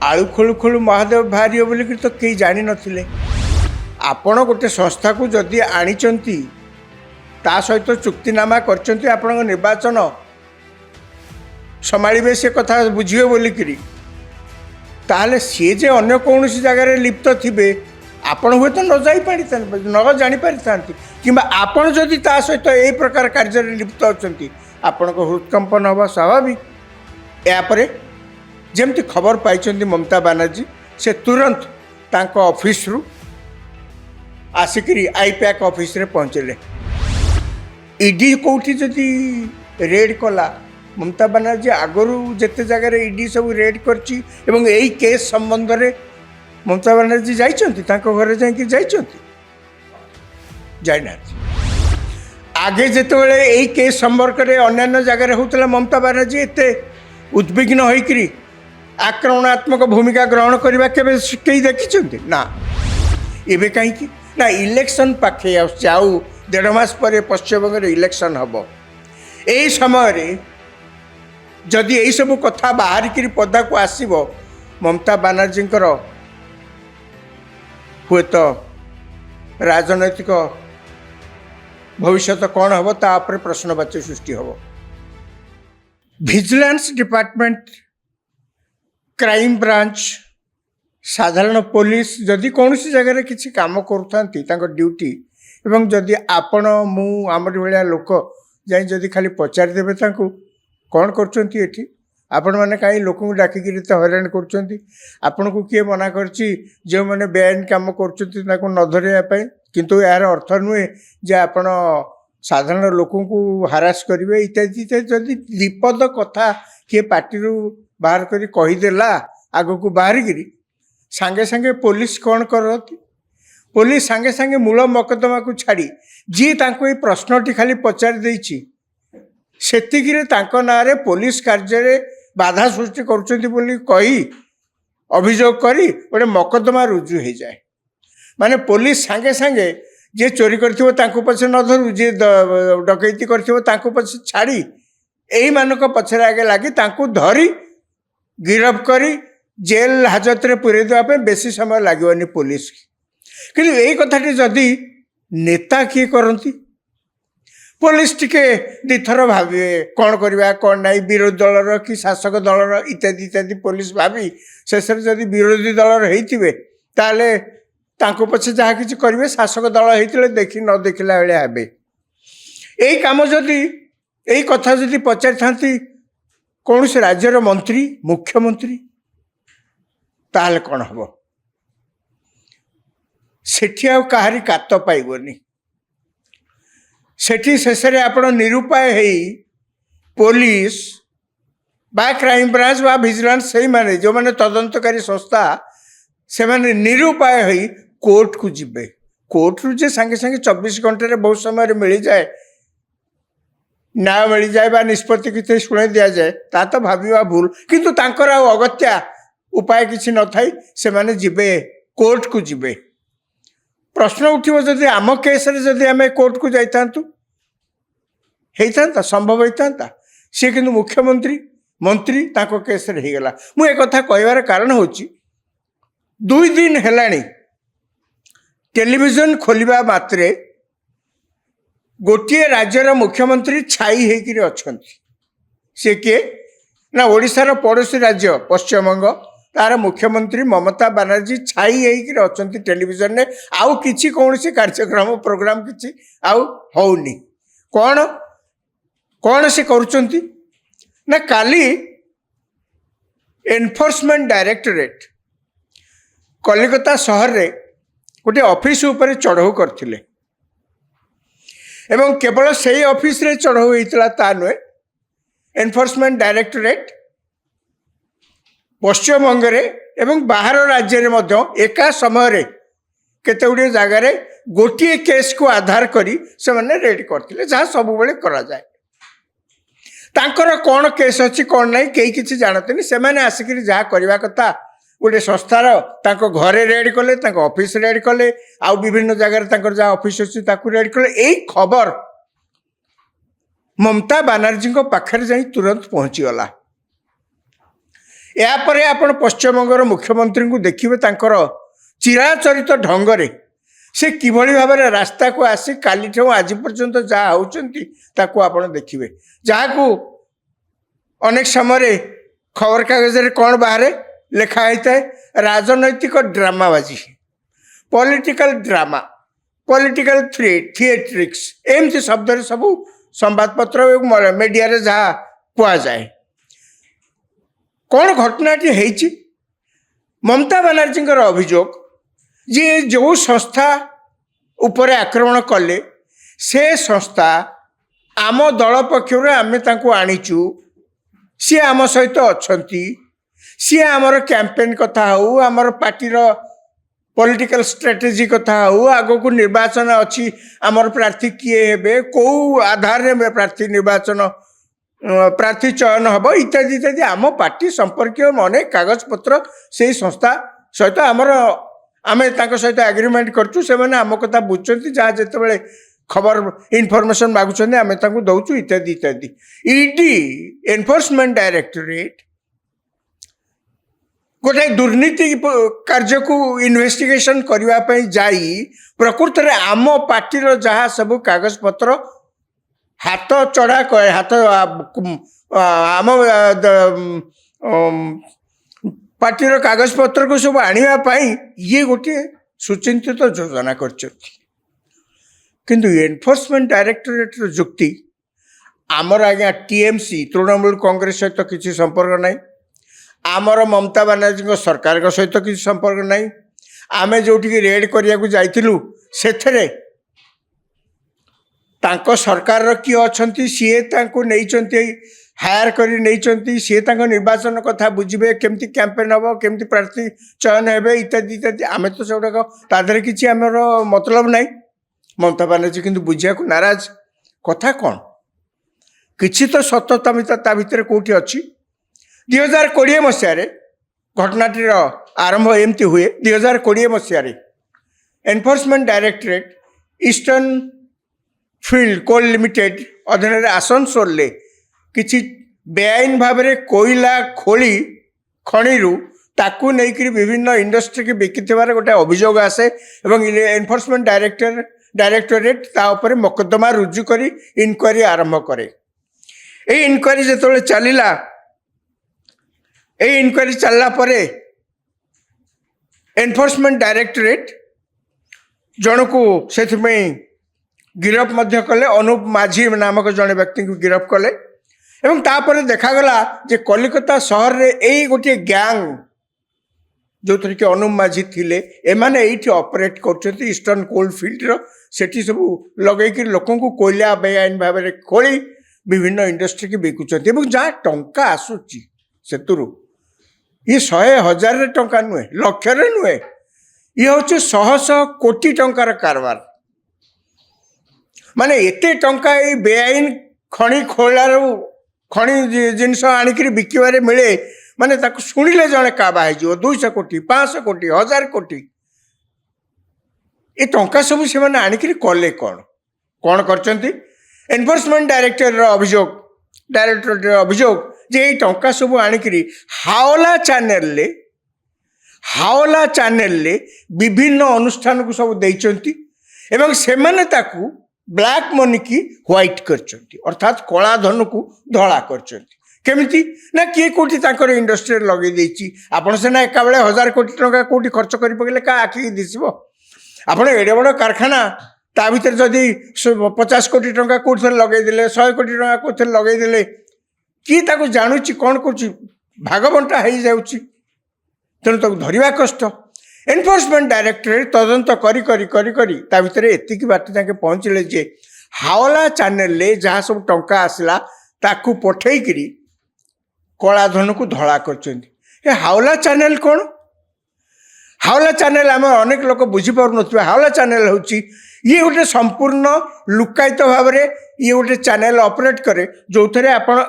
आलू खोलु खोलु महादेव बाहर बोलिक तो कई जान नथिले। आपण गोटे संस्था को जदि आनिचंती ता सहित चुक्तिनामा करचंती आपण निर्वाचन संभाळिबे से कथा बुझिए बोलिकी ताहले सी जे अन्य कौन जगार लिप्त थिबे आपण हुए तो न जानी पारि था कि आपण जदि ता सहित यही प्रकार कार्य लिप्त अच्छा आपण हृदकंपन हवा स्वाभाविक। यापर जमती खबर पाई ममता बनर्जी से तुरंत तांको ऑफिस रु आसिक आईपैक ऑफिस रे पहुँचले। ईडी कौटी जदि रेड कला ममता बनर्जी आगरू जिते जगार ईडी सब रेड करची एवं यही केस संबंध में ममता बनर्जी जाइछंती घरे जाना आगे जिते यही केस संपर्क में अन्य जगार होता ममता बनर्जी एते उद्विग्न होकर आक्रमणात्मक भूमिका ग्रहण करने के कई देखी ना एवं कहीं ना इलेक्शन पाखे आउ 1.5 मास पर पश्चिमबंग इलेक्शन हम यही समय जदि यही सब कथा बाहर पदा को आसब ममता बनर्जी हुए तो राजनैतिक भविष्य कौन हम तापर प्रश्नवाची सृष्टि हम। विजिलेंस डिपार्टमेंट क्राइम ब्रांच साधारण पुलिस जदि कौन सी जगह किसी काम करूँ ड्यूटी एवं जदि आपण मु आमर भाया लोक जाई जदि खाली पचारिदेवे कौन कर आपण मैंने कहीं लोक डाकिक हैरान कर किए मना कर जो मैंने बेआईन कम कर न धरवाई किंतु यार अर्थ नुहे जे आपण साधारण लोक हारास करेंगे इत्यादि इत्यादि जदि विपद कथा किए पार्टी बाहर कर कहीदेला आग को बाहर गिरी सांगे सांगे पुलिस कौन करती पुलिस सांगे सांगे मूल मकदमा को छाड़ी जी तांको ये प्रश्नटी खाली पचारि देछि सेतिकिरे तांको नारे पुलिस कार्य बाधा सृष्टि करुछंती बोली कही अभियोग करी गोटे मकदमा रुजु हो जाए माने पुलिस सांगे सांगे जे चोरी करथिबो तांको पछे न धरू जे डकैती करथिबो तांको पछे छाड़ी एही मानक पछरे आगे लागी तांको धरी गिरफ करी जेल हाजत रे पुरे देवा बेसी समय लागोनी पुलिस कि यही कथाटी जदि नेता किए करती पुलिस टिके दिथर भावे कौन करवा कौन ना विरोधी दलर कि शासक दलर इत्यादि इत्यादि पुलिस भावी शेष जदि विरोधी दलर होते ताले तांको पछे जहाँ किसी करेंगे शासक दल होते देखी न देखला भाया हे यही कम जदि यही कथा जदि पचारि था कौन से राज्यर मंत्री मुख्यमंत्री ताहले कौन हम सेठी आ कहारी कात पाइबनी सेठी शेष में आप निरुपाय है पुलिस बा क्राइम ब्रांच बा विजिलेंस से माने जो माने तदंतकारी संस्था से माने निरुपाय है कोर्ट को जिबे कोर्ट रु जे सांगे सांगे 24 घंटे बहुत समय मिल जाए न्याय मिल जाए बा निष्पत्ति किसी शुणे दि जाए ता तो भाविबा भूल किंतु तांकर अगत्या उपाय किसी न थाई से माने जिबे कोर्ट को जिबे प्रश्न उठिबो जदि आम केस रे जदि आम कोर्ट को जाइता संभव होता सी किंतु मुख्यमंत्री मंत्री ताको केस रे गला मु एक कथा कहबार कारण होची 2 दिन हेलाणी टेलीविजन खोलिबा मात्रे गोटे राज्यर मुख्यमंत्री छाई होकर अच्छा सी किए ना ओडिशार पड़ोसी राज्य पश्चिमबंग तार मुख्यमंत्री ममता बनर्जी छाई होकर अच्छा टेलीविजन ने आउ किसी कौन सी कार्यक्रम प्रोग्राम किसी आउ होनी कौन कौन से करुचंती ना काली एनफोर्समेंट डायरेक्टरेट कलिकता सहर रे गोटे ऑफिस ऊपर चढ़ऊ करथिले एवं केवल से ऑफिस रे चढ़ऊ होइतला ता नुहे एनफोर्समेंट डायरेक्टरेट पश्चिमबंग रे एवं बाहर राज्य रे मध्य एका समय रे केते गुडी जगार गोटे केस को आधार करी से माने रेड करथिले जहाँ सब बेले करा जाए तांकर कौन केस अच्छी कौन नहीं कई किसी जानते से मैंने आसिक जहाँ करवा कथा गोटे संस्थार तांको घरे रेड कले ऑफिस रेड कले आउ विभिन्न जगह जहाँ ऑफिस अच्छी रेड कले यही खबर ममता बनर्जी पाखे जा तुरंत पहुँचीगला यापर आपण पश्चिमबंगर मुख्यमंत्री को देखिए तांकर चिराचरित ढंगरे से किभली भाव में रास्ता को आसी काली आज पर्यंत जहाँ होती आपण देखिए जहाँ को अनेक समय खबर कागज कौन बाहर लिखाई था राजनैतिक ड्रामाबाजी पॉलिटिकल ड्रामा पॉलिटिकल थिएट्रिक्स एमती शब्द सब संवादपत्र मीडिया रे जहाँ कहुए कौन घटनाटी है ममता बनर्जी अभियोग जे जो संस्था उपरे आक्रमण कले से संस्था आम दल पक्षर आम आनीचु सी आम सहित अच्छा सी आमर कैंपेन कथा हो आमर पार्टीर पॉलिटिकल स्ट्रेटेजी कथा हो आगो को निर्वाचन अच्छी आमर प्रार्थी किए हेबे कौ आधार में प्रार्थी निर्वाचन प्रार्थी चयन हम इत्यादि इत्यादि आम पार्टी संपर्क अनेक कागज पत्र से संस्था सहित आमर आमे तांको सहित एग्रीमेंट करचु से माने आम कथा बुझुचंती जहाँ जिते खबर इनफॉरमेशन मागुचंती आमे तांको दउचु इत्यादि इत्यादि ईडी एनफोर्समेंट डायरेक्टोरेट गोटे दुर्नीति कार्य को इन्वेस्टिगेशन करने जाई प्रकृत में आम पार्टीर जहाँ सब कागज पत्र हाथ चढ़ा हाथ आम पार्टीर कागज पत्र को सब आने ये गोटे सुचिंतित योजना किंतु एनफोर्समेंट डायरेक्टोरेट जुक्ति आमर आज्ञा टीएमसी तृणमूल कांग्रेस सहित किसी संपर्क नहीं आमर ममता बनर्जी सरकार सहित किसी संपर्क नहीं आमे जोटी रेड करिया को जाइथिलु सेथरे तांको सरकार किए अच्छा सीए तांको नहीं हायर करी नहीं सी निर्वाचन कथा बुझे केमती कैंपेन हम केमती प्रार्थी चयन हे इत्यादि इत्यादि आम तो से गुड़ाक किसी आमर मतलब नहीं ममता बनर्जी किंतु बुझा को नाराज कथा कौन किसी तो सतता मिता भितर कौटी अच्छी 2020 मसीह घटनाटीर आरंभ एमती हुए 2020 मसीह एनफोर्समेंट डायरेक्टोरेट ईस्टर्न फील्ड कोल लिमिटेड अधीन आसनसोल किसी बेआईन भाव में कोयला खोली खणी ताकू नहीं विभिन्न इंडस्ट्री की बिकिथिबार गोटे अभियोग आसे एवं एनफोर्समेंट डायरेक्टोरेट तापर मकदमा रुजु करी इनक्वारी आरंभ करे ये इनक्वारी जो चलला ये इनक्वारी चलला परे एनफोर्समेंट डायरेक्टोरेट जन को से गिरफ मध्य कले अनूप माझी नामक जड़े व्यक्ति को गिरफ कले एवं तापर देखागला जे कलिकता सहर रे यही गोटे गैंग जो थी कि अनूप माझी थिले एमाने एठी ऑपरेट कर ईस्टर्न कोल फील्ड सेठी सब लगे लोक को कोयला बेआईन भाव में खोली विभिन्न इंडस्ट्री की बिकुचंती एवं जहाँ टंका आसुची सेतुरु ये 100,000 टंका नुहे लक्ष नुहे ये हूँ 100 कोटी टंकार कारबार माने एते टंका ये बेआईन खणी खोलार खणी जिनस आणिक बिकबार मिले माने ताको शुणिले जड़े काबा हो 200 कोटी 500 कोटी 1000 कोटी ये टंका सब से मैंने आणिक कले कौन कौन कर एनफोर्समेंट डायरेक्टोरेट अभियोग जे ये टंका सब आणिक हावला चैनल विभिन्न अनुष्ठान को सब देइचंती एवं से माने ताकू ब्लैक मनी की व्हाइट करचंती अर्थात कला धन को धला करचंती केमिति ना किए कोटी ताकर इंडस्ट्री लगे देछि आपण सेना एका बेले 1000 कोटी टंका कोटी खर्च करि पकेले का आखि दिसिबो आपण एडे बड़ कारखाना ता भीतर जदि 50 कोटी टंका कोठी लगे देले 100 कोटी टंका कोठी लगे देले कि ताको जानुची कौन कर भागबंटा हो जाउची तेणु ताको धरिबा कष्ट एनफोर्समेंट डायरेक्टोरेट तदंत करी करी करी करी ता भितर एतिकी बाट जाके पहुँचले जे हावला चैनल जहाँ सब टंका आसला ताकू पठे करी कला धन को धड़ा कर हावला चैनल कौन हावला चैनल आम अनेक लोक बुझीपार न हावला चैनल हूँ ये गोटे संपूर्ण लुकायित भाव में ये गोटे चैनल ऑपरेट करे जो थे आपण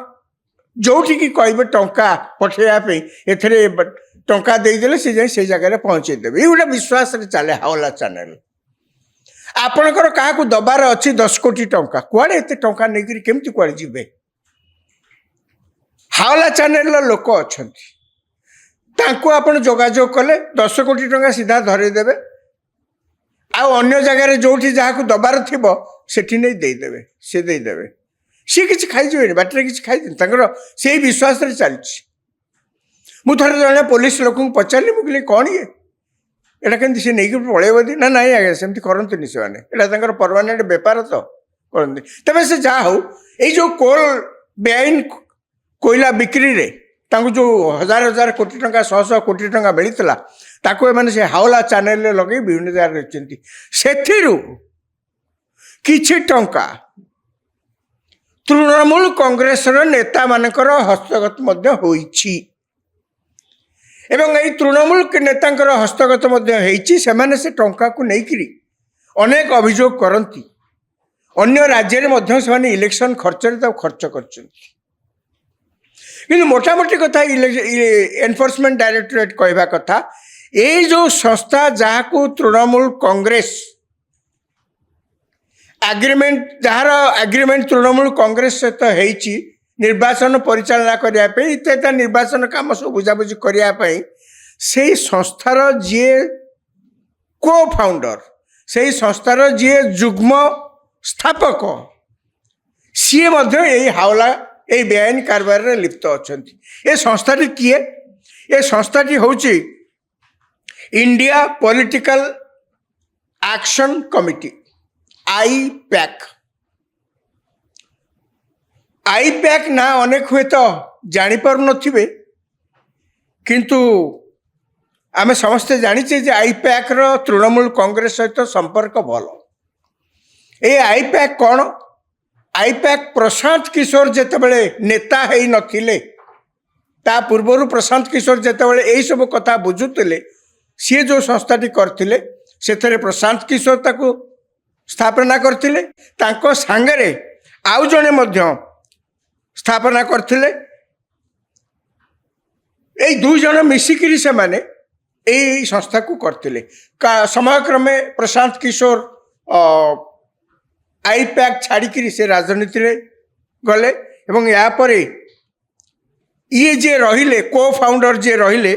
जोठी कहे टंका पठेवाई एथे टंका देदेले सी जाए से जगह पहुँचेदेवे ये गोटे विश्वास चले हावला चैनल आपणकर क्या दबार अच्छी 10 कोटी टंका कुआड़े एत टंका नहीं केमती कुआड़े जीवे हावला चैनल लोक अच्छा ତାଙ୍କୁ ଆପଣ ଯୋଗାଯୋଗ କଲେ 10 କୋଟି ଟଙ୍କା ସିଧା ଧରେଇଦେବେ, ଆଉ ଅନ୍ୟ ଜାଗାରେ ଯୋଉଠି ଯାହାକୁ ଦବାର ଥିବ ସେଠି ନେଇ ଦେଇଦେବେ, ସେ ଦେଇଦେବେ। ସିଏ କିଛି ଖାଇଯିବେନି, ବାଟରେ କିଛି ଖାଇଦେନି, ତାଙ୍କର ସେଇ ବିଶ୍ୱାସରେ ଚାଲିଛି। ମୁଁ ଥରେ ଜଣେ ପୋଲିସ ଲୋକଙ୍କୁ ପଚାରିଲି, ମୁଁ କହିଲି କ'ଣ ଇଏ ଏଇଟା କେମିତି ସେ ନେଇକି ପଳେଇବ? ନା ନାଇଁ ଆଜ୍ଞା, ସେମିତି କରନ୍ତୁନି ସେମାନେ, ଏଇଟା ତାଙ୍କର ପରମାନେଣ୍ଟ ବେପାର ତ କରନ୍ତି। ତେବେ ସେ ଯାହା ହଉ, ଏଇ ଯେଉଁ କୋଲ ବେଆଇନ କୋଇଲା ବିକ୍ରିରେ ତାଙ୍କୁ ଯେଉଁ 1000 କୋଟି ଟଙ୍କା 100 କୋଟି ଟଙ୍କା ମିଳିଥିଲା, ତାକୁ ଏମାନେ ସେ ହାଓଲା ଚ୍ୟାନେଲରେ ଲଗେଇ ବିଭିନ୍ନ ଜାଗାରେ ରଖିଛନ୍ତି। ସେଥିରୁ କିଛି ଟଙ୍କା ତୃଣମୂଳ କଂଗ୍ରେସର ନେତାମାନଙ୍କର ହସ୍ତଗତ ମଧ୍ୟ ହୋଇଛି, ଏବଂ ଏଇ ତୃଣମୂଳ ନେତାଙ୍କର ହସ୍ତଗତ ମଧ୍ୟ ହେଇଛି। ସେମାନେ ସେ ଟଙ୍କାକୁ ନେଇକରି ଅନେକ ଅଭିଯୋଗ କରନ୍ତି, ଅନ୍ୟ ରାଜ୍ୟରେ ମଧ୍ୟ ସେମାନେ ଇଲେକ୍ସନ ଖର୍ଚ୍ଚରେ ତାକୁ ଖର୍ଚ୍ଚ କରିଛନ୍ତି। କିନ୍ତୁ ମୋଟାମୋଟି କଥା ଏନଫୋର୍ସମେଣ୍ଟ ଡାଇରେକ୍ଟୋରେଟ୍ କହିବା କଥା, ଏଇ ଯେଉଁ ସଂସ୍ଥା ଯାହାକୁ ତୃଣମୂଳ କଂଗ୍ରେସ ଆଗ୍ରିମେଣ୍ଟ, ଯାହାର ଆଗ୍ରିମେଣ୍ଟ ତୃଣମୂଳ କଂଗ୍ରେସ ସହିତ ହେଇଛି ନିର୍ବାଚନ ପରିଚାଳନା କରିବା ପାଇଁ, ଇତ୍ୟାଦି ନିର୍ବାଚନ କାମ ସବୁ ବୁଝାବୁଝି କରିବା ପାଇଁ, ସେଇ ସଂସ୍ଥାର ଯିଏ କୋ ଫାଉଣ୍ଡର, ସେଇ ସଂସ୍ଥାର ଯିଏ ଯୁଗ୍ମ ସ୍ଥାପକ, ସିଏ ମଧ୍ୟ ଏଇ ହାଓଲା এই বেআইন কারবারে লিপ্ত অଛନ୍ତି। এ সংস্থাটি কিয়ে? এ সংস্থাটি হচ্ছে India political action committee, I-PAC. I-PAC না অনেক হুয়েত জাঁপার নথিবে, কিন্তু আমি সমস্তে জানিছে যে আইপ্যাকর তৃণমূল কংগ্রেস সহিত সম্পর্ক ভালো। এই আইপ্যাক কোণ? আইপ্যাক প্রশান্ত কিশোর যেতবে নেতা হয়ে নথিলে, তা পূর্বরু প্রশান্ত কিশোর যেতবে এইসব কথা বুঝুলে, সি যে সংস্থাটি করলে সেথরে প্রশান্ত কিশোর তাকে স্থাপনা করলে, তাঙ্ক সাঙ্গরে আউ জনে মধ্য স্থাপনা করলে। এই দুই জন মিশিকি সেমানে এই সংস্থাকে করলে। সময়ক্রমে প্রশান্ত কিশোর আইপ্যাক ছাড়িকি সে রাজনীতিরে গলে, এবং ইয়াপরে ইয়ে যে রহিলে কো ফাউন্ডর যে রহিলে,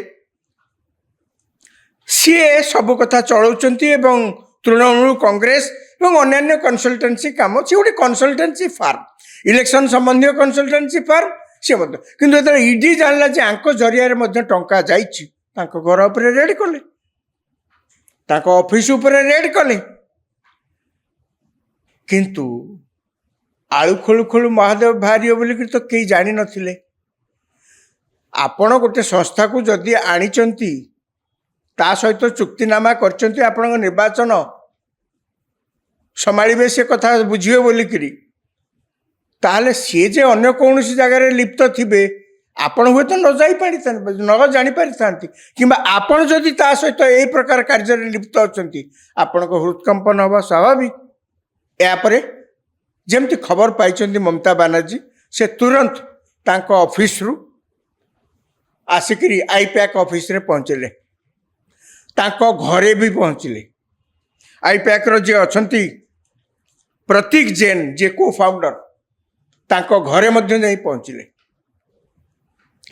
সিয়ে সবু কথা চলাউଛନ୍ତି এবং তৃণমূল কংগ্রেস এবং অন্যান্য কনসলটেন্সি কাম, সে গোটে কনসলটেন্সি ফার্ম, ইলেকশন সম্বন্ধীয় কনসলটেন্সি ফার্ম সে মধ্যে। কিন্তু যেতবে ইডি জাଣିଲା যে আঙ্ক জরিয়ারে মধ্যে টঙ্কা যাইছি, তাঙ্ক ঘর উপরে রেড কলে, তাঙ্ক অফিস উপরে রেড কলে। কিন্তু আলু খোলু খোলু মহাদেବ ବାହାରିବ ବୋଲିକି ତ କେହି ଜାଣିନଥିଲେ। ଆପଣ ଗୋଟେ ସଂସ୍ଥାକୁ ଯଦି ଆଣିଛନ୍ତି, ତା ସହିତ ଚୁକ୍ତିନାମା କରିଛନ୍ତି ଆପଣଙ୍କ ନିର୍ବାଚନ ସମ୍ଭାଳିବେ, ସେ କଥା ବୁଝିବେ ବୋଲିକିରି, ତାହେଲେ ସିଏ ଯେ ଅନ୍ୟ କୌଣସି ଜାଗାରେ ଲିପ୍ତ ଥିବେ ଆପଣ ହୁଏତ ନ ଜାଣିପାରିଥାନ୍ତି, କିମ୍ବା ଆପଣ ଯଦି ତା ସହିତ ଏଇ ପ୍ରକାର କାର୍ଯ୍ୟରେ ଲିପ୍ତ ଅଛନ୍ତି, ଆପଣଙ୍କ ହୃଦକମ୍ପନ ହେବା ସ୍ୱାଭାବିକ। ଏହାପରେ ଯେମିତି ଖବର ପାଇଛନ୍ତି ମମତା ବାନାର୍ଜୀ, ସେ ତୁରନ୍ତ ତାଙ୍କ ଅଫିସରୁ ଆସିକିରି ଆଇପ୍ୟାକ୍ ଅଫିସରେ ପହଞ୍ଚିଲେ, ତାଙ୍କ ଘରେ ବି ପହଞ୍ଚିଲେ। ଆଇପ୍ୟାକ୍ର ଯିଏ ଅଛନ୍ତି ପ୍ରତୀକ ଜୈନ, ଯିଏ କୋ ଫାଉଣ୍ଡର, ତାଙ୍କ ଘରେ ମଧ୍ୟ ଯାଇ ପହଞ୍ଚିଲେ।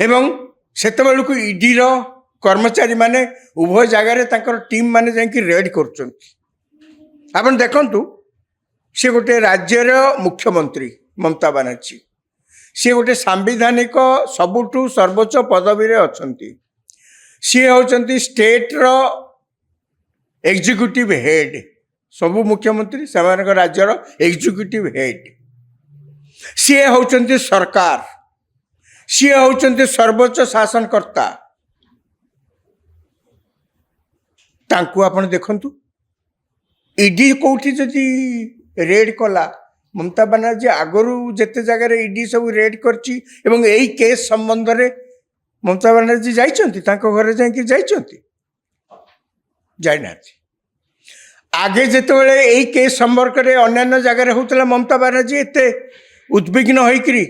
ଏବଂ ସେତେବେଳକୁ ଇଡିର କର୍ମଚାରୀମାନେ ଉଭୟ ଜାଗାରେ ତାଙ୍କର ଟିମ୍ ମାନେ ଯାଇକି ରେଡ୍ କରୁଛନ୍ତି। ଆପଣ ଦେଖନ୍ତୁ, ସେ ଗୋଟେ ରାଜ୍ୟର ମୁଖ୍ୟମନ୍ତ୍ରୀ ମମତା ବାନାର୍ଜୀ, ସିଏ ଗୋଟେ ସାମ୍ବିଧାନିକ ସବୁଠୁ ସର୍ବୋଚ୍ଚ ପଦବୀରେ ଅଛନ୍ତି। ସିଏ ହେଉଛନ୍ତି ଷ୍ଟେଟ୍ର ଏକ୍ଜିକ୍ୟୁଟିଭ୍ ହେଡ୍, ସବୁ ମୁଖ୍ୟମନ୍ତ୍ରୀ ସେମାନଙ୍କ ରାଜ୍ୟର ଏକ୍ଜିକ୍ୟୁଟିଭ୍ ହେଡ୍। ସିଏ ହେଉଛନ୍ତି ସରକାର, ସିଏ ହେଉଛନ୍ତି ସର୍ବୋଚ୍ଚ ଶାସନକର୍ତ୍ତା। ତାଙ୍କୁ ଆପଣ ଦେଖନ୍ତୁ, ଇଡି କୋଉଠି ଯଦି ରେଡ୍ କଲା, ମମତା ବାନାର୍ଜୀ ଆଗରୁ ଯେତେ ଜାଗାରେ ଇଡି ସବୁ ରେଡ୍ କରିଛି ଏବଂ ଏଇ କେସ୍ ସମ୍ବନ୍ଧରେ ମମତା ବାନାର୍ଜୀ ଯାଇଛନ୍ତି, ତାଙ୍କ ଘରେ ଯାଇକି ଯାଇଛନ୍ତି? ଯାଇନାହାନ୍ତି। ଆଗେ ଯେତେବେଳେ ଏଇ କେସ୍ ସମ୍ପର୍କରେ ଅନ୍ୟାନ୍ୟ ଜାଗାରେ ହେଉଥିଲା, ମମତା ବାନାର୍ଜୀ ଏତେ ଉଦ୍ବିଗ୍ନ ହୋଇକରି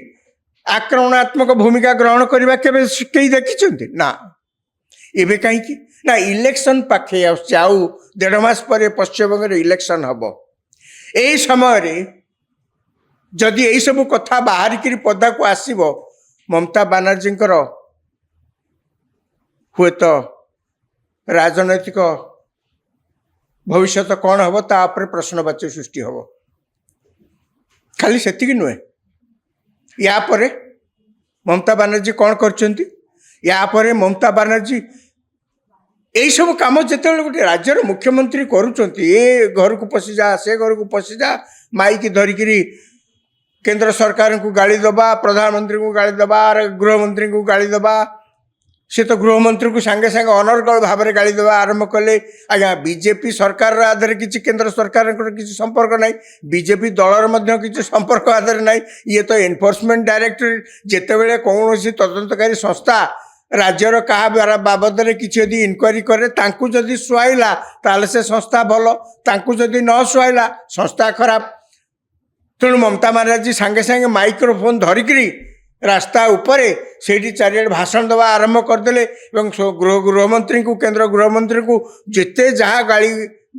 ଆକ୍ରମଣାତ୍ମକ ଭୂମିକା ଗ୍ରହଣ କରିବା କେବେ କେହି ଦେଖିଛନ୍ତି? ନା। ଏବେ କାହିଁକି ନା ଇଲେକ୍ସନ ପାଖେଇ ଆସୁଛି, ଆଉ 1.5 ମାସ ପରେ ପଶ୍ଚିମବଙ୍ଗରେ ଇଲେକ୍ସନ ହେବ। এই ସମୟରେ ଯଦି ଏଇସବୁ କଥା ବାହାରିକିରି ପଦାକୁ ଆସିବ, ମମତା ବାନାର୍ଜୀଙ୍କର ହୁଏତ ରାଜନୈତିକ ଭବିଷ୍ୟତ କ'ଣ ହେବ ତା ଉପରେ ପ୍ରଶ୍ନବାଚୀ ସୃଷ୍ଟି ହେବ। ଖାଲି ସେତିକି ନୁହେଁ, ୟା ପରେ ମମତା ବାନାର୍ଜୀ କ'ଣ କରିଛନ୍ତି? ୟା ପରେ ମମତା ବାନାର୍ଜୀ ଏଇସବୁ କାମ ଯେତେବେଳେ ଗୋଟେ ରାଜ୍ୟର ମୁଖ୍ୟମନ୍ତ୍ରୀ କରୁଛନ୍ତି, ଏ ଘରକୁ ପଶିଯା ସେ ଘରକୁ ପଶିଯା, ମାଇକି ଧରିକିରି କେନ୍ଦ୍ର ସରକାରଙ୍କୁ ଗାଳି ଦେବା, ପ୍ରଧାନମନ୍ତ୍ରୀଙ୍କୁ ଗାଳି ଦେବା, ଗୃହମନ୍ତ୍ରୀଙ୍କୁ ଗାଳି ଦେବା, ସେ ତ ଗୃହମନ୍ତ୍ରୀଙ୍କୁ ସାଙ୍ଗେ ସାଙ୍ଗେ ଅନର୍ଗଳ ଭାବରେ ଗାଳି ଦେବା ଆରମ୍ଭ କଲେ। ଆଜ୍ଞା, ବିଜେପି ସରକାରର ଆଧାରେ କିଛି କେନ୍ଦ୍ର ସରକାରଙ୍କର କିଛି ସମ୍ପର୍କ ନାହିଁ, ବିଜେପି ଦଳର ମଧ୍ୟ କିଛି ସମ୍ପର୍କ ଆଧାରେ ନାହିଁ। ଇଏ ତ ଏନଫୋର୍ସମେଣ୍ଟ ଡାଇରେକ୍ଟୋରେଟ୍, ଯେତେବେଳେ କୌଣସି ତଦନ୍ତକାରୀ ସଂସ୍ଥା ରାଜ୍ୟର କାହା ବାବଦରେ କିଛି ଯଦି ଇନକ୍ୱାରି କରେ, ତାଙ୍କୁ ଯଦି ସୁହାଇଲା ତାହେଲେ ସେ ସଂସ୍ଥା ଭଲ, ତାଙ୍କୁ ଯଦି ନ ସୁହାଇଲା ସଂସ୍ଥା ଖରାପ। ତେଣୁ ମମତା ବାନାର୍ଜୀ ସାଙ୍ଗେ ସାଙ୍ଗେ ମାଇକ୍ରୋଫୋନ୍ ଧରିକିରି ରାସ୍ତା ଉପରେ ସେଇଠି ଚାରିଆଡ଼େ ଭାଷଣ ଦେବା ଆରମ୍ଭ କରିଦେଲେ ଏବଂ ଗୃହମନ୍ତ୍ରୀଙ୍କୁ, କେନ୍ଦ୍ର ଗୃହମନ୍ତ୍ରୀଙ୍କୁ ଯେତେ ଯାହା ଗାଳି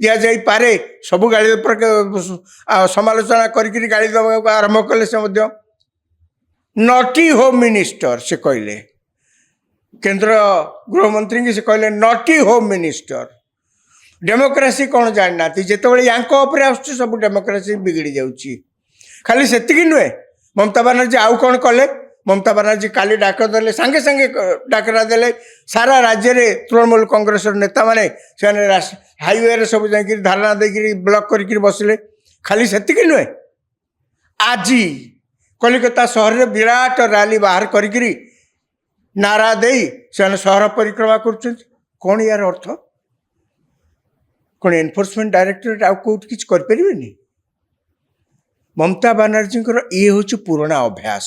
ଦିଆଯାଇପାରେ ସବୁ ଗାଳି ସମାଲୋଚନା କରିକିରି ଗାଳି ଦେବାକୁ ଆରମ୍ଭ କଲେ। ସେ ମଧ୍ୟ ନଟି ହୋମ୍ ମିନିଷ୍ଟର ସେ କହିଲେ, କେନ୍ଦ୍ର ଗୃହମନ୍ତ୍ରୀଙ୍କୁ ସେ କହିଲେ ନଟି ହୋମ୍ ମିନିଷ୍ଟର। ଡେମୋକ୍ରାସି କ'ଣ ଜାଣିନାହାନ୍ତି? ଯେତେବେଳେ ୟାଙ୍କ ଉପରେ ଆସୁଛି ସବୁ ଡେମୋକ୍ରାସି ବିଗିଡ଼ି ଯାଉଛି। ଖାଲି ସେତିକି ନୁହେଁ, ମମତା ବାନାର୍ଜୀ ଆଉ କ'ଣ କଲେ? ମମତା ବାନାର୍ଜୀ କାଲି ଡାକ ଦେଲେ, ସାଙ୍ଗେ ସାଙ୍ଗେ ଡାକରା ଦେଲେ ସାରା ରାଜ୍ୟରେ ତୃଣମୂଳ କଂଗ୍ରେସର ନେତାମାନେ, ସେମାନେ ହାଇୱେରେ ସବୁ ଯାଇକିରି ଧାରଣା ଦେଇକିରି ବ୍ଲକ୍ କରିକିରି ବସିଲେ। ଖାଲି ସେତିକି ନୁହେଁ, ଆଜି କଲିକତା ସହରରେ ବିରାଟ ରାଲି ବାହାର କରିକିରି ନାରା ଦେଇ ସେମାନେ ସହର ପରିକ୍ରମା କରୁଛନ୍ତି। କ'ଣ ୟାର ଅର୍ଥ? କ'ଣ ଏନଫୋର୍ସମେଣ୍ଟ ଡାଇରେକ୍ଟୋରେଟ୍ ଆଉ କେଉଁଠି କିଛି କରିପାରିବେନି? ମମତା ବାନାର୍ଜୀଙ୍କର ଇଏ ହେଉଛି ପୁରୁଣା ଅଭ୍ୟାସ।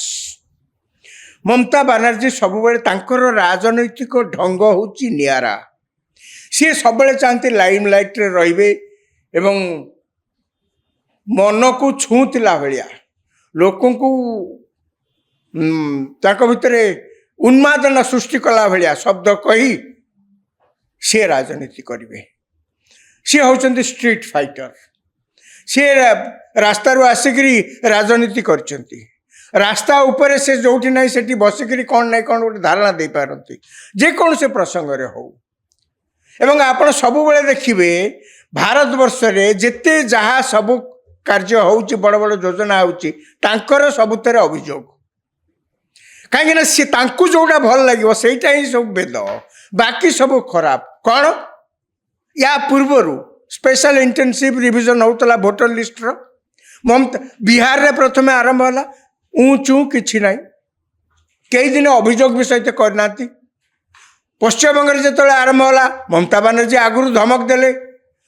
ମମତା ବାନାର୍ଜୀ ସବୁବେଳେ ତାଙ୍କର ରାଜନୈତିକ ଢଙ୍ଗ ହେଉଛି ନିଆରା। ସିଏ ସବୁବେଳେ ଚାହାନ୍ତି ଲାଇମ୍ ଲାଇଟ୍ରେ ରହିବେ ଏବଂ ମନକୁ ଛୁଉଁଥିଲା ଭଳିଆ, ଲୋକଙ୍କୁ ତାଙ୍କ ଭିତରେ ଉନ୍ମାଦନା ସୃଷ୍ଟି କଲା ଭଳିଆ ଶବ୍ଦ କହି ସିଏ ରାଜନୀତି କରିବେ। ସିଏ ହେଉଛନ୍ତି ଷ୍ଟ୍ରିଟ୍ ଫାଇଟର। ସିଏ ରାସ୍ତାରୁ ଆସିକିରି ରାଜନୀତି କରିଛନ୍ତି। ରାସ୍ତା ଉପରେ ସେ ଯେଉଁଠି ନାହିଁ ସେଠି ବସିକିରି କ'ଣ ନାହିଁ କ'ଣ ଗୋଟେ ଧାରଣା ଦେଇପାରନ୍ତି, ଯେକୌଣସି ପ୍ରସଙ୍ଗରେ ହଉ। ଏବଂ ଆପଣ ସବୁବେଳେ ଦେଖିବେ ଭାରତବର୍ଷରେ ଯେତେ ଯାହା ସବୁ କାର୍ଯ୍ୟ ହେଉଛି, ବଡ଼ ବଡ଼ ଯୋଜନା ହେଉଛି, ତାଙ୍କର ସବୁଥିରେ ଅଭିଯୋଗ। କାହିଁକିନା ସେ ତାଙ୍କୁ ଯେଉଁଟା ଭଲ ଲାଗିବ ସେଇଟା ହିଁ ସବୁ ବେଦ, ବାକି ସବୁ ଖରାପ। କ'ଣ? ୟା ପୂର୍ବରୁ ସ୍ପେଶାଲ ଇଣ୍ଟେନସିଭ୍ ରିଭିଜନ୍ ହେଉଥିଲା ଭୋଟର ଲିଷ୍ଟର। ମମତା ବିହାରରେ ପ୍ରଥମେ ଆରମ୍ଭ ହେଲା, ଚୁଁ କିଛି ନାହିଁ, କେହି ଦିନ ଅଭିଯୋଗ ବି ସହିତ କରିନାହାନ୍ତି। ପଶ୍ଚିମବଙ୍ଗରେ ଯେତେବେଳେ ଆରମ୍ଭ ହେଲା, ମମତା ବାନାର୍ଜୀ ଆଗରୁ ଧମକ ଦେଲେ,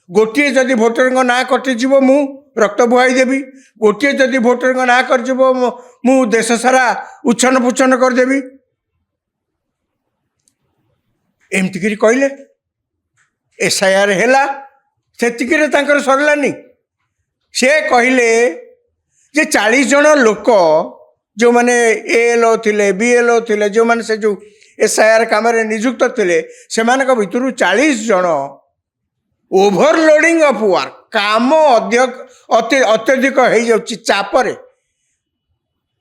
ଗୋଟିଏ ଯଦି ଭୋଟରଙ୍କ ନାଁ କଟିଯିବ ମୁଁ ରକ୍ତ ବୁହାଇ ଦେବି, ଗୋଟିଏ ଯଦି ଭୋଟରଙ୍କ ନାଁ କଟିଯିବ ମୁଁ ଦେଶ ସାରା ଉଚ୍ଛନ୍ନ ପୁଚ୍ଛନ୍ନ କରିଦେବି, ଏମିତିକିରି କହିଲେ। SIR ହେଲା, ସେତିକିରେ ତାଙ୍କର ସରିଲାନି। ସେ କହିଲେ ଯେ 40 ଜଣ ଲୋକ ଯେଉଁମାନେ ALO ଥିଲେ, BLO ଥିଲେ, ଯେଉଁମାନେ ସେ ଯେଉଁ SIR କାମରେ ନିଯୁକ୍ତ ଥିଲେ, ସେମାନଙ୍କ ଭିତରୁ 40 ଜଣ ଓଭରଲୋଡ଼ିଂ ଅଫ୍ ୱାର୍କ, କାମ ଅତ୍ୟଧିକ ହେଇଯାଉଛି ଚାପରେ,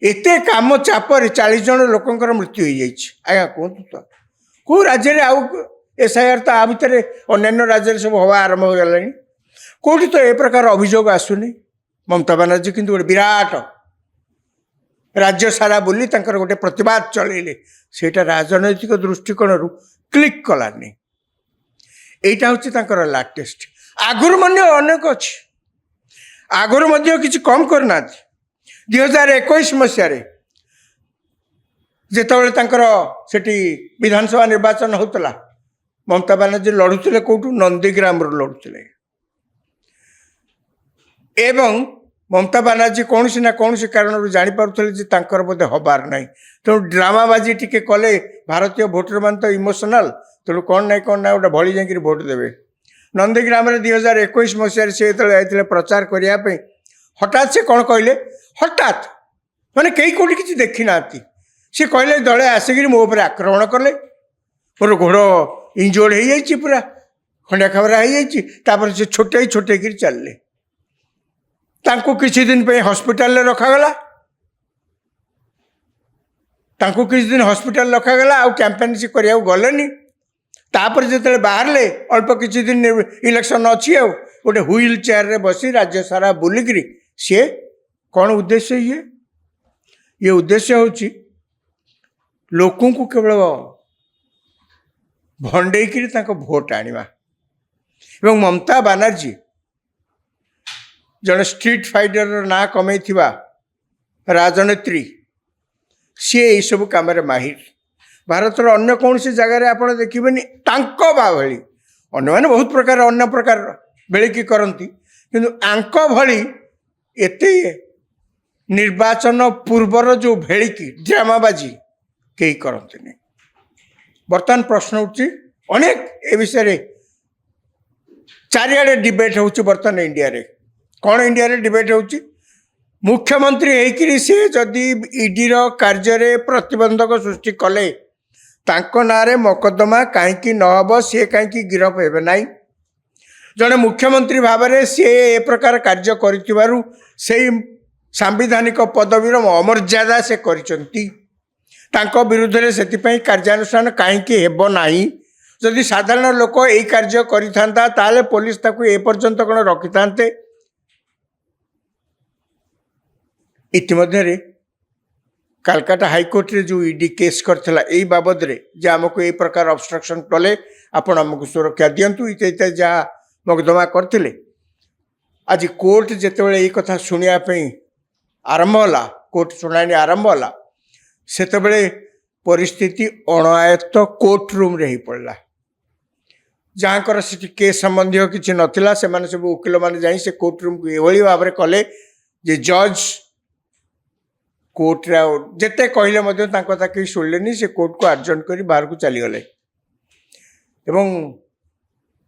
ଏତେ କାମ ଚାପରେ 40 ଜଣ ଲୋକଙ୍କର ମୃତ୍ୟୁ ହେଇଯାଇଛି। ଆଜ୍ଞା କୁହନ୍ତୁ ତ, କେଉଁ ରାଜ୍ୟରେ ଆଉ SIR ତ ଆ ଭିତରେ ଅନ୍ୟାନ୍ୟ ରାଜ୍ୟରେ ସବୁ ହେବା ଆରମ୍ଭ ହୋଇଗଲାଣି, କେଉଁଠି ତ ଏ ପ୍ରକାର ଅଭିଯୋଗ ଆସୁନି। ମମତା ବାନାର୍ଜୀ କିନ୍ତୁ ଗୋଟେ ବିରାଟ ରାଜ୍ୟ ସାରା ବୁଲି ତାଙ୍କର ଗୋଟେ ପ୍ରତିବାଦ ଚଳେଇଲେ, ସେଇଟା ରାଜନୈତିକ ଦୃଷ୍ଟିକୋଣରୁ କ୍ଲିକ୍ କଲାନି। এইটা হচ্ছে তাঁর লাটেস্ট। আগুর মধ্যে অনেক ଅଛି, ଆଗରୁ ମଧ୍ୟ କିଛି କମ୍ କରିନାହାନ୍ତି। 2021 ମସିହାରେ ଯେତେବେଳେ ତାଙ୍କର ସେଠି ବିଧାନସଭା ନିର୍ବାଚନ ହେଉଥିଲା, ମମତା ବାନାର୍ଜୀ ଲଢ଼ୁଥିଲେ କେଉଁଠୁ? ନନ୍ଦୀଗ୍ରାମରୁ ଲଢ଼ୁଥିଲେ। ଏବଂ ମମତା ବାନାର୍ଜୀ କୌଣସି ନା କୌଣସି କାରଣରୁ ଜାଣିପାରୁଥିଲେ ଯେ ତାଙ୍କର ବୋଧେ ହେବାର ନାହିଁ, ତେଣୁ ଡ୍ରାମାବାଜି ଟିକେ କଲେ। ଭାରତୀୟ ଭୋଟରମାନେ ତ ଇମୋସନାଲ, ତେଣୁ କ'ଣ ନାହିଁ ଗୋଟେ ଭଳି ଯାଇକିରି ଭୋଟ ଦେବେ। ନନ୍ଦୀଗ୍ରାମରେ 2021 ମସିହାରେ ସେ ଯେତେବେଳେ ଯାଇଥିଲେ ପ୍ରଚାର କରିବା ପାଇଁ, ହଠାତ୍ ସେ କ'ଣ କହିଲେ? ହଠାତ୍ ମାନେ କେହି କେଉଁଠି କିଛି ଦେଖିନାହାନ୍ତି, ସେ କହିଲେ ଦଳେ ଆସିକିରି ମୋ ଉପରେ ଆକ୍ରମଣ କଲେ, ମୋର ଗୋଡ଼ ଇଞ୍ଜୋର୍ଡ ହେଇଯାଇଛି, ପୁରା ଖଣ୍ଡିଆ ଖାବରା ହେଇଯାଇଛି। ତାପରେ ସେ ଛୋଟେଇକିରି ଚାଲିଲେ। ତାଙ୍କୁ କିଛି ଦିନ ପାଇଁ ହସ୍ପିଟାଲରେ ରଖାଗଲା, ଆଉ କ୍ୟାମ୍ପେନ୍ ସେ କରିବାକୁ ଗଲେନି। तापर जो बाहर अल्प किसी दिन इलेक्शन अच्छी गोटे व्हील चेयर बसी राज्य सारा बुलिक सी कौन उद्देश्य ये उद्देश्य हूँ लोकों को केवल भंडेकरी भोट आनिबा। एवं ममता बानर्जी जड़े स्ट्रीट फाइटर ना कमे राजनेत्री सी यही सब कम माहिर। भारत अन्य कौन सी जगह आप देखिए भाई अन्य मैंने बहुत प्रकार अन्य प्रकार बेलिकी करती किंतु आंक भली एते निर्वाचन पूर्वर जो भेड़िकी ड्रामाबाजी कहीं करते नहीं। बर्तमान प्रश्न उठी अनेक ए विषय चारिआडे डिबेट होची बर्तमान इंडिया रे कौन इंडिया रे डिबेट होची मुख्यमंत्री होकर सी जदि ईडी कार्य रे प्रतिबंधक सृष्टि कले तांको नारे मकदमा कहीं नहब सी कहीं गिरफ हे ना जड़े मुख्यमंत्री भाव में सी ए प्रकार कार्य करिथिबारु सेही सांविधानिक पदवीर अमर्यादा से करिसंती तांको विरुद्ध रे सेतिपई कार्यानुष्ठान कहीं हेब नाही। जदि साधारण लोक यही कार्य करिथांता ताले पुलिस ताकू ए पर्यंत कौन रखि थांते। इतिमध्य कालकाटा हाईकोर्ट रे जो ईडी केस करथिला एई बाबद रे जे हमको ए प्रकार ऑब्स्ट्रक्शन कले आपण हमको सुरक्षा दियंतु इते जा मकदमा करथिले। आज कोर्ट जेतेबेले एई कथा सुनिया पई आरंभ होला कोर्ट सुनानी आरंभ होला सेतेबेले परिस्थिति अणायत्त कोर्ट रूम रे ही पड़ला जहाँकर से केस संबंधी किसी नथिला से माने सब वकिल माने जाई से कोर्ट रूम को एभली भाव में कले जे जज कोर्ट रे जेते कहले मध्य तांको ता कहीं शुणलेनी से कोर्ट को अर्जन करी बाहर को चली गले। एवं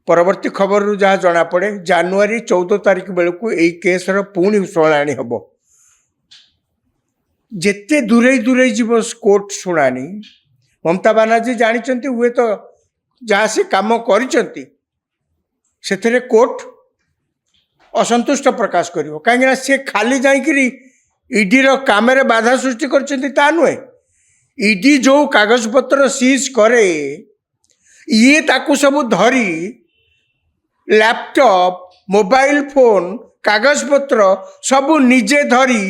परवर्ती खबर रु जहाँ जना पड़े जनवरी 14 तारिख बेलू यही केस पुणी शुणाणी हम जेते दूरे दूरे जीव कोर्ट शुणाणी ममता बानार्जी जानते हुए तो जहाँ से काम करिसेंती कोर्ट असंतुष्ट प्रकाश करिवो कहीं से खाली जाइकरी ईडी काम बाधा सृष्टि कर नुहे। ईडी जो कागज पत्र सीज करे ये ताकू सब धरी लैपटॉप मोबाइल फोन कागज पत्र सब निजे धरी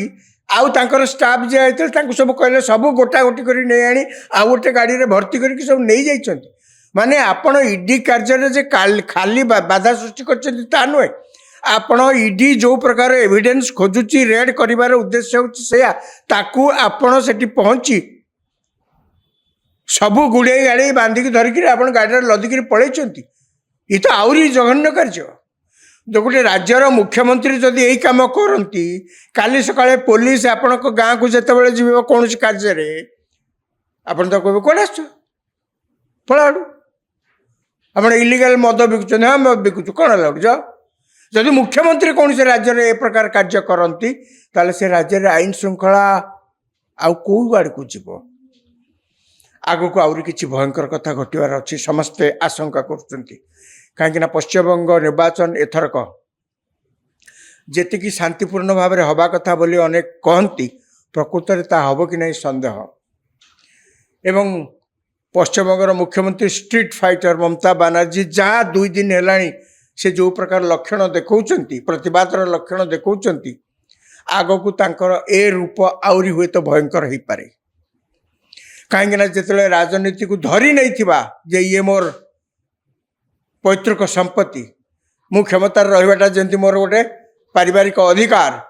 आउ तांकर स्टाफ जे आइते सब कहले सब गोटा गोटी करी नहीं आनी आउ गोटे गाड़ी रे भर्ती करके सब नहीं जाइछंती माने आपण ईडी कार्य जे खाली बाधा सृष्टि कर नुहे। आपण ईडी जो प्रकार एविडेंस खोजुची रेड करिवार उद्देश्य होया ताकू आपण सेठी पहुंची सबू गुड़े गाड़ी बांधिकी धरिकी आपण गाड़ी लदिकी पलैचंती ये तो आहरी जघन्य कार्य। जो गोटे राज्यर मुख्यमंत्री जदि यही काम करती काली सकाळे पुलिस आपण गाँ को जितेबाला जी कौन कार्य आपड़ तो कहे कौन आस पलाड़ू आप इलिगाल मद बिकुच हाँ मद बिकुचु कौन है जाओ। जदि मुख्यमंत्री कौन से राज्य में ए प्रकार कार्य करती ताले से राज्य में आईन श्रृंखला आउ कौ आड़ को जीव आग को आहरी किसी भयंकर कथा घटवार अच्छी समस्ते आशंका कर कहीं पश्चिमबंग निर्वाचन एथरक जी शांतिपूर्ण भाव में हवा कथा बोली अनेक कहती प्रकृत में ता हम कि नहीं सन्देह। एवं पश्चिमबंगर मुख्यमंत्री स्ट्रीट फाइटर ममता बानर्जी जहाँ 2 दिन है से जो प्रकार लक्षण देखौचंती प्रतिवादर लक्षण देखौचंती आग को तांकर ए रूप आउरी हुए तो भयंकर हो पारे कहीं जिते राजनीति को धरी नहीं थिबा जे ये मोर पैतृक संपत्ति मु क्षमतार रहिबाटा जंती मोर गोटे पारिवारिक अधिकार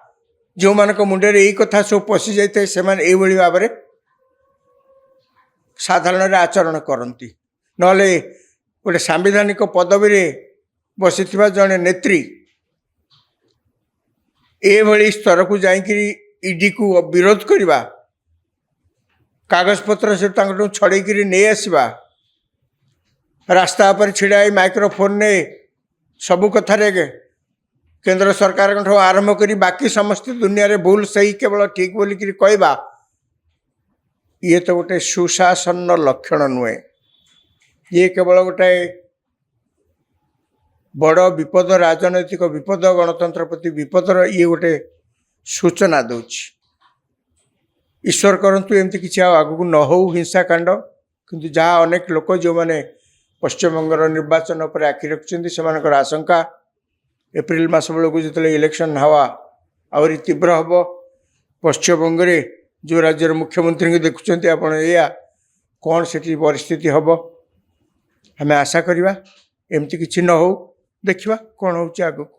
जो मानक मुंडे यही कथा सब पशि जाए से भाव में साधारण आचरण करती नले गोटे सांविधानिक पदवी रे बसी जड़े नेत्री एभली स्तर को जाकरी ईडी को विरोध करवा कागज पत्र से छड़ेकी नहीं आसवा रास्ता पर छिड़ा माइक्रोफोन ने सबू कथार केंद्र सरकार आरंभ कर बाकी समस्त दुनिया रे भूल सही केवल ठीक बोलिकी कहवा ये तो गोटे सुशासन लक्षण नुहे ये केवल गोटे बड़ विपद राजनैतिक विपद गणतंत्र प्रति विपदर ये गोटे सूचना दौच। ईश्वर करंतु एमती किसी आगू न हो हिंसाकांड किंतु जहाँ अनेक लोक जो माने ପଶ୍ଚିମବଙ୍ଗର ନିର୍ବାଚନ ଉପରେ ଆଖି ରଖିଛନ୍ତି। ସେମାନଙ୍କର ଆଶଙ୍କା ଏପ୍ରିଲ ମାସ ବେଳକୁ ଯେତେବେଳେ ଇଲେକ୍ସନ୍ ହାୱା ଆହୁରି ତୀବ୍ର ହେବ, ପଶ୍ଚିମବଙ୍ଗରେ ଯେଉଁ ରାଜ୍ୟର ମୁଖ୍ୟମନ୍ତ୍ରୀଙ୍କୁ ଦେଖୁଛନ୍ତି ଆପଣ, ଏଇଆ କ'ଣ ସେଠି ପରିସ୍ଥିତି ହେବ ଆମେ ଆଶା କରିବା। ଏମିତି କିଛି ନ ହେଉ, ଦେଖିବା କ'ଣ ହେଉଛି ଆଗକୁ।